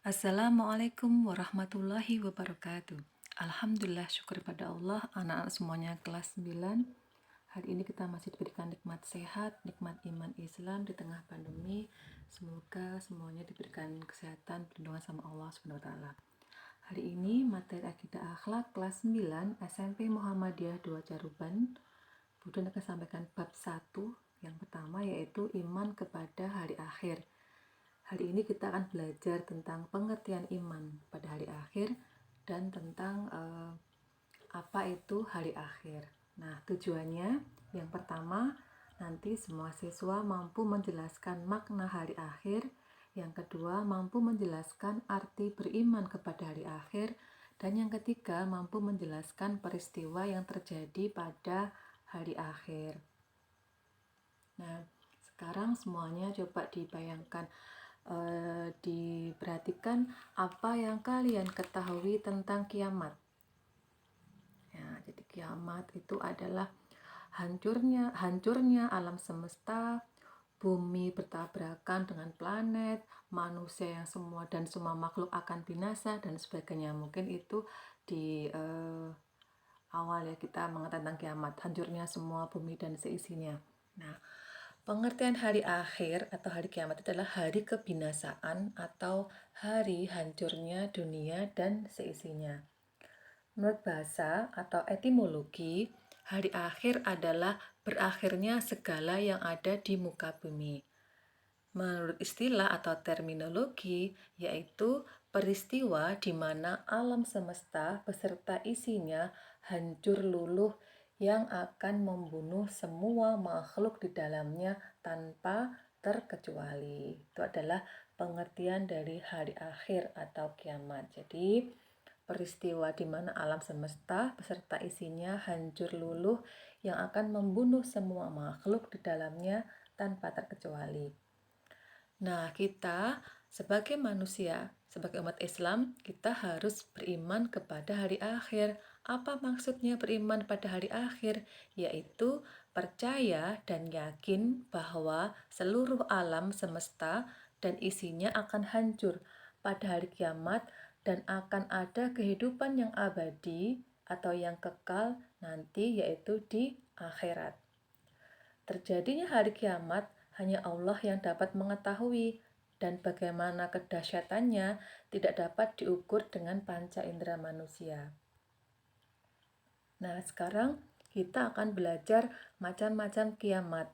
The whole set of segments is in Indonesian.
Assalamualaikum warahmatullahi wabarakatuh. Alhamdulillah, syukur pada Allah, anak-anak semuanya kelas 9. Hari ini kita masih diberikan nikmat sehat, nikmat iman Islam di tengah pandemi. Semoga semuanya diberikan kesehatan, perlindungan sama Allah SWT. Hari ini materi akidah akhlak kelas 9 SMP Muhammadiyah 2 Caruban. Kemudian akan sampaikan bab 1 yang pertama, yaitu iman kepada hari akhir. Hari ini kita akan belajar tentang pengertian iman pada hari akhir dan tentang apa itu hari akhir. Nah, tujuannya yang pertama, nanti semua siswa mampu menjelaskan makna hari akhir. Yang kedua, mampu menjelaskan arti beriman kepada hari akhir. Dan yang ketiga, mampu menjelaskan peristiwa yang terjadi pada hari akhir. Nah, sekarang semuanya coba dibayangkan, diperhatikan apa yang kalian ketahui tentang kiamat. Ya, jadi kiamat itu adalah hancurnya alam semesta, bumi bertabrakan dengan planet, manusia yang semua makhluk akan binasa dan sebagainya. Mungkin itu di awal ya kita mengetahui tentang kiamat, hancurnya semua bumi dan seisinya. Nah, pengertian hari akhir atau hari kiamat adalah hari kebinasaan atau hari hancurnya dunia dan seisinya. Menurut bahasa atau etimologi, hari akhir adalah berakhirnya segala yang ada di muka bumi. Menurut istilah atau terminologi, yaitu peristiwa di mana alam semesta beserta isinya hancur luluh yang akan membunuh semua makhluk di dalamnya tanpa terkecuali. Itu adalah pengertian dari hari akhir atau kiamat. Jadi, peristiwa di mana alam semesta beserta isinya hancur luluh yang akan membunuh semua makhluk di dalamnya tanpa terkecuali. Nah, kita sebagai manusia, sebagai umat Islam, kita harus beriman kepada hari akhir. Apa maksudnya beriman pada hari akhir? Yaitu percaya dan yakin bahwa seluruh alam semesta dan isinya akan hancur pada hari kiamat dan akan ada kehidupan yang abadi atau yang kekal nanti, yaitu di akhirat. Terjadinya hari kiamat hanya Allah yang dapat mengetahui, dan bagaimana kedahsyatannya tidak dapat diukur dengan panca indera manusia. Nah, sekarang kita akan belajar macam-macam kiamat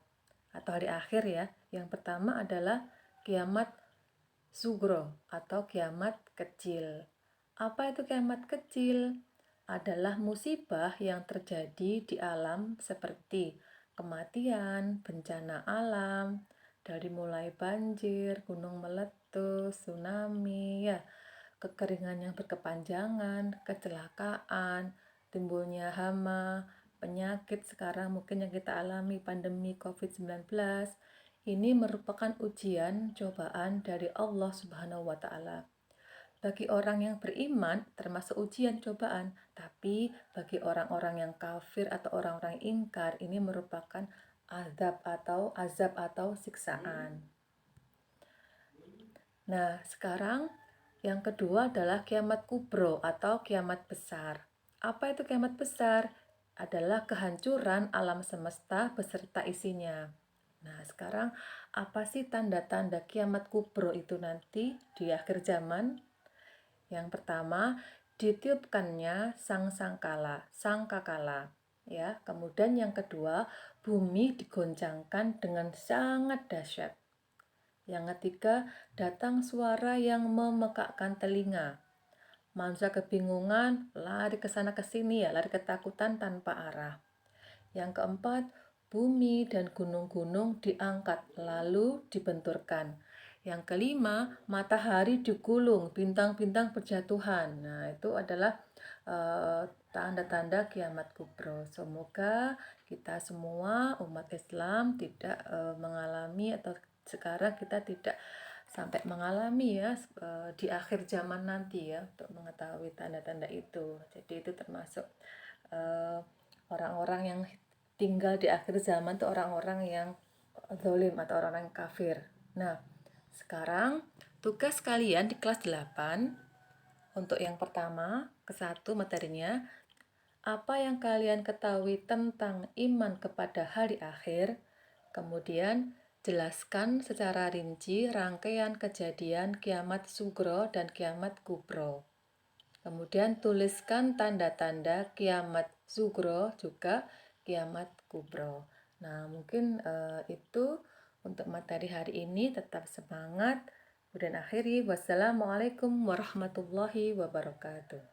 atau hari akhir ya. Yang pertama adalah kiamat sugro atau kiamat kecil. Apa itu kiamat kecil? Adalah musibah yang terjadi di alam seperti kematian, bencana alam, dari mulai banjir, gunung meletus, tsunami, ya, kekeringan yang berkepanjangan, kecelakaan, timbulnya hama, penyakit sekarang mungkin yang kita alami, pandemi COVID-19. Ini merupakan ujian, cobaan dari Allah Subhanahu wa Ta'ala. Bagi orang yang beriman termasuk ujian cobaan, tapi bagi orang-orang yang kafir atau orang-orang ingkar ini merupakan azab atau siksaan. Nah, sekarang yang kedua adalah kiamat kubro atau kiamat besar. Apa itu kiamat besar? Adalah kehancuran alam semesta beserta isinya. Nah, sekarang apa sih tanda-tanda kiamat kubro itu nanti di akhir zaman? Yang pertama, ditiupkannya sangkakala, ya. Kemudian yang kedua, bumi digoncangkan dengan sangat dahsyat. Yang ketiga, datang suara yang memekakkan telinga. Manusia kebingungan, lari ke sana ke sini ya, lari ketakutan tanpa arah. Yang keempat, bumi dan gunung-gunung diangkat lalu dibenturkan. Yang kelima, matahari digulung, bintang-bintang berjatuhan. Nah, itu adalah tanda-tanda kiamat kubro. Semoga kita semua umat Islam tidak mengalami atau sekarang kita tidak sampai mengalami ya di akhir zaman nanti ya, untuk mengetahui tanda-tanda itu. Jadi itu termasuk orang-orang yang tinggal di akhir zaman itu orang-orang yang zalim atau orang-orang kafir. Nah, sekarang Tugas kalian di kelas 8, untuk yang pertama, ke-1 materinya, apa yang kalian ketahui tentang iman kepada hari akhir? Kemudian, jelaskan secara rinci rangkaian kejadian kiamat sugro dan kiamat kubro. Kemudian tuliskan tanda-tanda kiamat sugro juga kiamat kubro. Nah, mungkin itu untuk materi hari ini. Tetap semangat. Kemudian akhiri, wassalamualaikum warahmatullahi wabarakatuh.